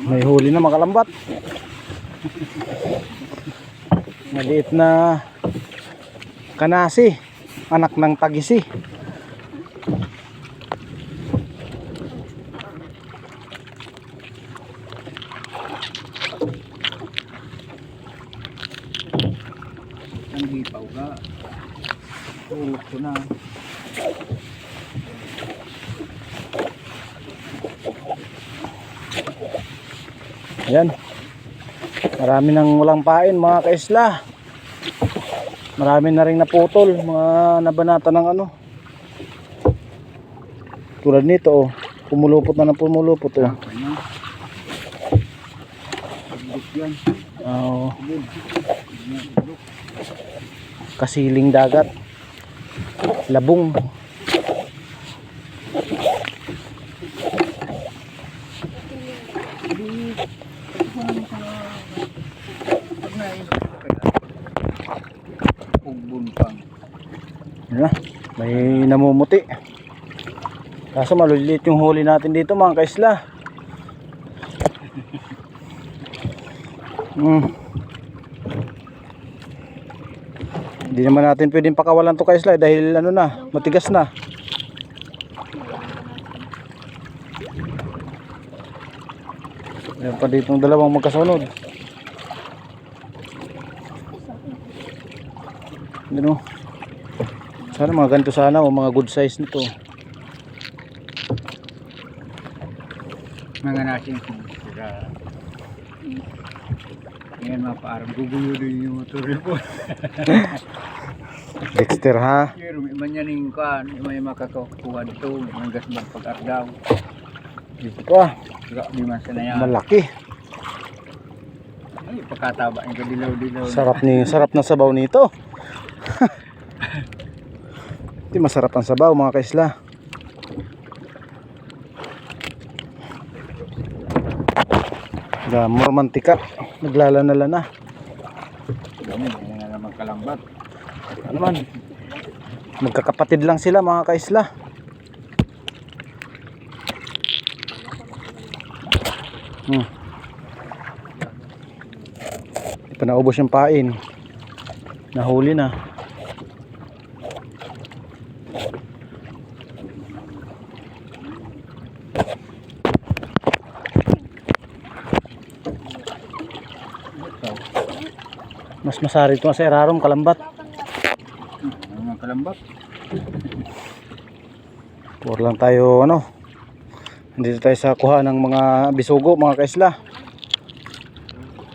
May huli na mga kalambat. Maliit na kanasi, anak ng tagisi. Ang hipaw ka. Tulog ko na. Ayan. Marami nang walang pain mga kaisla. Marami na rin naputol, mga nabanata ng ano. Tulad nito oh, pumulupot na ng pumulupot oh. Oh. Kasiling dagat. Labong. Ayan, may namumuti. Kaso maliliit yung huli natin dito mga kaisla. Hindi naman natin pwedeng pakawalan to kaisla dahil ano na, matigas na. Ayan pa ditong dalawang magkasunod. Ano? Sana mga ganito sana o mga good size nito. Mga nasin sila. Ngayon mapaarang gugulo din yung motor po. Dexter ha. Pero may manyaning kan, may makakakuha dito, may gas bang pag-ardaw. Dito pa. Di man sana yan. Malaki. Ay, pagkataba yung kadilaw-dilaw. Sarap na sabaw nito. Ito masarap ang sabaw mga kaisla. Gamor mantika, naglalana-lana. Dami na naman kalambat. Ano man? Magkakapatid lang sila mga kaisla. Di pa naubos yung pain. Nahuli na. Mas masari ito sa erarom kalambat. Mga kalambat. Puro lang tayo ano. Dito tayo sa kuha ng mga bisugo mga kaisla.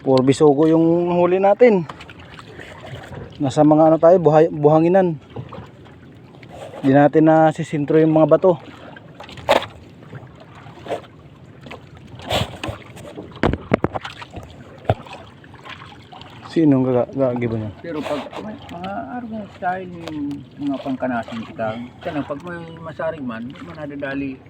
Puro bisugo yung huli natin. Nasa mga ano tayo, buhanginan. Hindi natin na sisintro yung mga bato. Sinong gagagibo niya? Pero pag mga araw style yung mga pangkanasin kita, sana pag may masaring man, manadadali.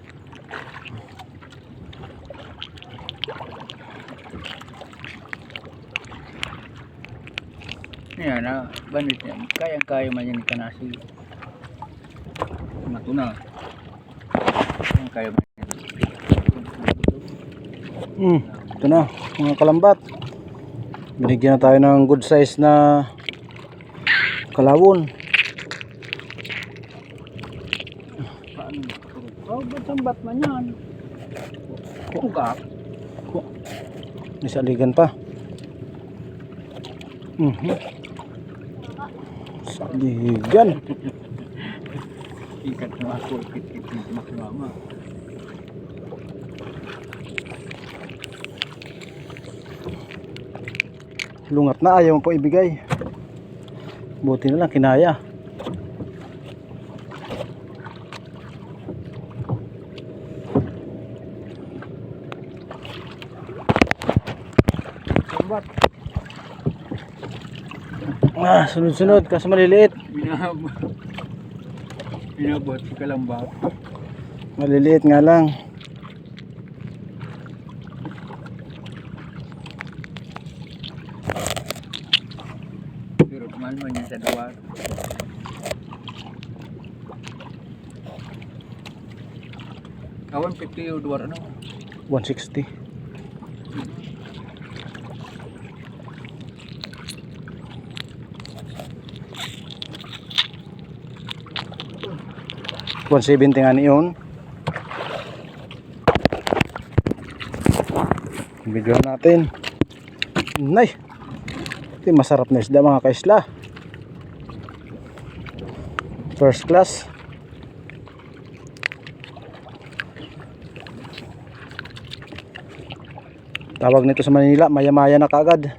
Yan na, banit yan. Kayang-kaya man yan ni kanasi. Matuna. Kayang-kaya man yan. Ito na, mga kalambat. Binigyan na tayo ng good size na kalawon. Oh, ba't ang bat man yan? Kugak. May saligan pa. Saligan. Ikat na ako, ikit-ikit na mama. Lungat na, ayaw mo po ibigay. Buti na lang kinaya. Sunod-sunod kasi maliliit. Binabot si kalambat. Maliliit nga lang. Pero kumain man yan sa duwar. Awan 50 o duwar ano? 160. 170 nga niyon. Bigyan natin. Nay. Ito masarap na isda mga kaisla. First class. Tawag nito sa Manila, maya-maya na kaagad.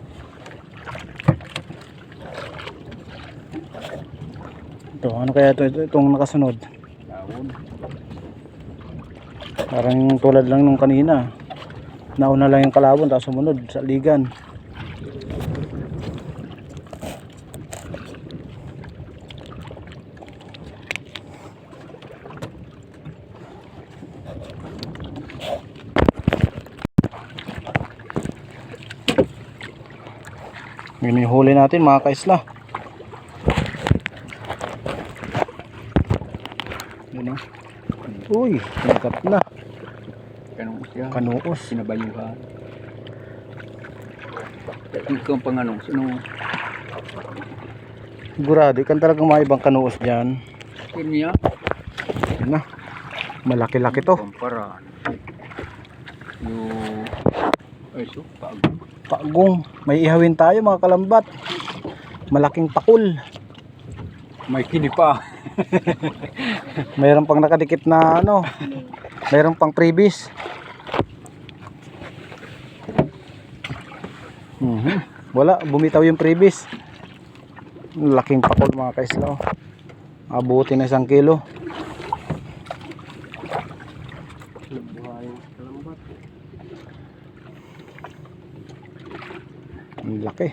Ito, ano kaya itong nakasunod? Tawon. Parang tulad lang nung kanina. Nauna lang yung kalawon, tapos sumunod sa ligan. Yun yung huli natin mga kaisla. Yun o. Uy, nagkat na. Kanong siya. Kanuos. Sinabayuhan. Ikaw pang ano, sino? Sigurado, ikan talagang mga ibang kanuos dyan. Kanya? Yun na. Malaki-laki to. Pamparan. Yung... Ay, so, pag... Pagong. May ihawin tayo mga kalambat. Malaking pakul. May kini pa. Mayroon pang nakadikit na ano. Mayroon pang previs. Wala, bumitaw yung previs. Laking pakul mga kaisla. Abuti na 1 kilo. Ang laki.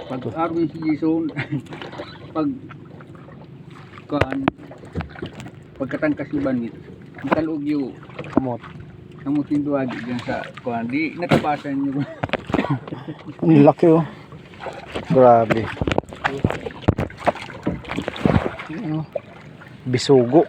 Pag araw si Jason, pag pagkatangkas ni Banit, kalog yung Kamot. namutin duwagi dyan sa kuhan, di natapasan nyo. Ang laki oh. Grabe. Ano? Bisugo.